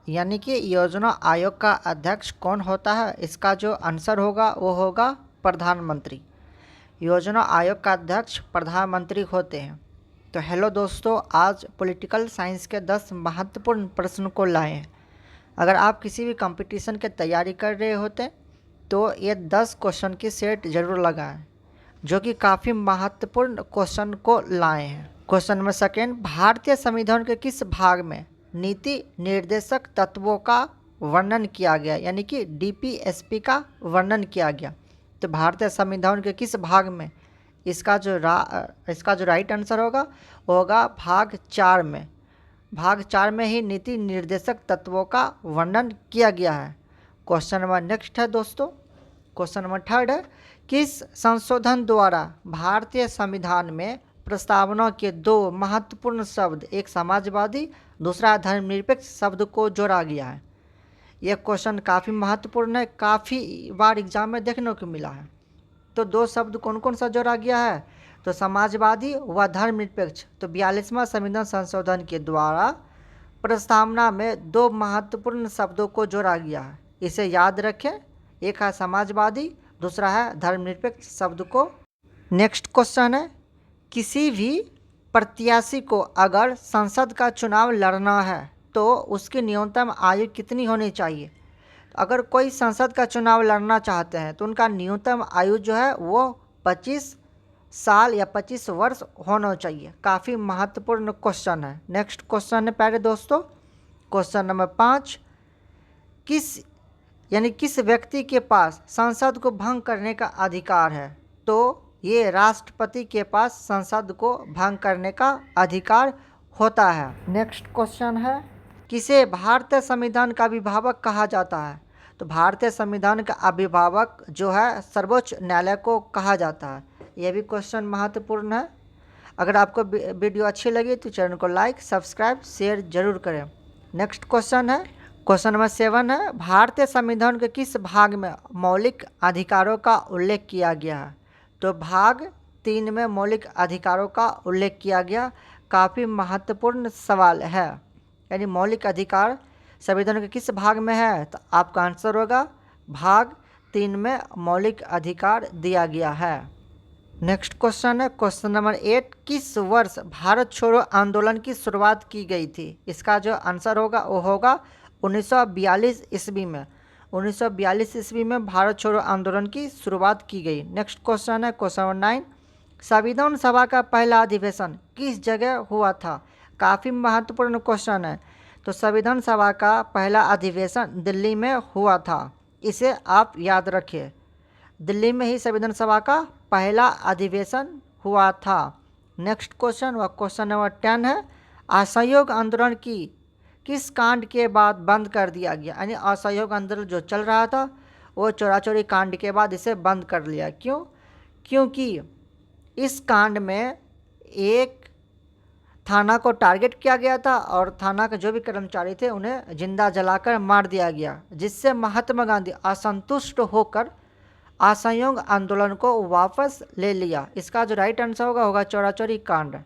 यानी कि योजना आयोग का अध्यक्ष कौन होता है? इसका जो आंसर होगा वो होगा प्रधानमंत्री। योजना आयोग का अध्यक्ष प्रधानमंत्री होते हैं। तो हेलो दोस्तों, आज पॉलिटिकल साइंस के 10 महत्वपूर्ण प्रश्न को लाए हैं। अगर आप किसी भी कंपटीशन की तैयारी कर रहे होते तो ये 10 क्वेश्चन की सेट जरूर लगाएं, जो कि काफ़ी महत्वपूर्ण क्वेश्चन को लाए हैं। क्वेश्चन नंबर सेकेंड, भारतीय संविधान के किस भाग में नीति निर्देशक तत्वों का वर्णन किया गया, यानी कि डीपीएसपी का वर्णन किया गया? तो भारतीय संविधान के किस भाग में? इसका जो राइट आंसर होगा वो होगा भाग 4 में। भाग 4 में ही नीति निर्देशक तत्वों का वर्णन किया गया है। क्वेश्चन नंबर नेक्स्ट है दोस्तों, क्वेश्चन नंबर थर्ड है, किस संशोधन द्वारा भारतीय संविधान में प्रस्तावना के 2 महत्वपूर्ण शब्द, एक समाजवादी दूसरा धर्मनिरपेक्ष शब्द को जोड़ा गया है? यह क्वेश्चन काफ़ी महत्वपूर्ण है, काफ़ी बार एग्जाम में देखने को मिला है। तो 2 शब्द कौन कौन सा जोड़ा गया है? तो समाजवादी व धर्मनिरपेक्ष। तो 42वां संविधान संशोधन के द्वारा प्रस्तावना में 2 महत्वपूर्ण शब्दों को जोड़ा गया है, इसे याद रखें। एक है समाजवादी, दूसरा है धर्मनिरपेक्ष शब्द को। नेक्स्ट क्वेश्चन है, किसी भी प्रत्याशी को अगर संसद का चुनाव लड़ना है तो उसकी न्यूनतम आयु कितनी होनी चाहिए? अगर कोई संसद का चुनाव लड़ना चाहते हैं तो उनका न्यूनतम आयु जो है वो 25 साल या 25 वर्ष होना चाहिए। काफ़ी महत्वपूर्ण क्वेश्चन है। नेक्स्ट क्वेश्चन है प्यारे दोस्तों, क्वेश्चन नंबर 5, किस व्यक्ति के पास संसद को भंग करने का अधिकार है? तो ये राष्ट्रपति के पास संसद को भंग करने का अधिकार होता है। नेक्स्ट क्वेश्चन है, किसे भारतीय संविधान का अभिभावक कहा जाता है? तो भारतीय संविधान का अभिभावक जो है सर्वोच्च न्यायालय को कहा जाता है। यह भी क्वेश्चन महत्वपूर्ण है। अगर आपको वीडियो अच्छी लगी तो चैनल को लाइक सब्सक्राइब शेयर जरूर करें। नेक्स्ट क्वेश्चन है, क्वेश्चन नंबर 7 है, भारतीय संविधान के किस भाग में मौलिक अधिकारों का उल्लेख किया गया है? तो भाग 3 में मौलिक अधिकारों का उल्लेख किया गया। काफ़ी महत्वपूर्ण सवाल है, यानी मौलिक अधिकार संविधान के किस भाग में है? तो आपका आंसर होगा भाग 3 में मौलिक अधिकार दिया गया है। नेक्स्ट क्वेश्चन है, क्वेश्चन नंबर 8, किस वर्ष भारत छोड़ो आंदोलन की शुरुआत की गई थी? इसका जो आंसर होगा वो होगा 1942 ईस्वी में। 1942 ईस्वी में भारत छोड़ो आंदोलन की शुरुआत की गई। नेक्स्ट क्वेश्चन है, क्वेश्चन नंबर 9, संविधान सभा का पहला अधिवेशन किस जगह हुआ था? काफ़ी महत्वपूर्ण क्वेश्चन है। तो संविधान सभा का पहला अधिवेशन दिल्ली में हुआ था, इसे आप याद रखिए। दिल्ली में ही संविधान सभा का पहला अधिवेशन हुआ था। नेक्स्ट क्वेश्चन व क्वेश्चन नंबर 10 है, असहयोग आंदोलन की किस कांड के बाद बंद कर दिया गया? यानी असहयोग आंदोलन जो चल रहा था वो चोरी कांड के बाद इसे बंद कर लिया। क्यों? क्योंकि इस कांड में एक थाना को टारगेट किया गया था और थाना के जो भी कर्मचारी थे उन्हें जिंदा जलाकर मार दिया गया, जिससे महात्मा गांधी असंतुष्ट होकर असहयोग आंदोलन को वापस ले लिया। इसका जो राइट आंसर होगा चोरी कांड।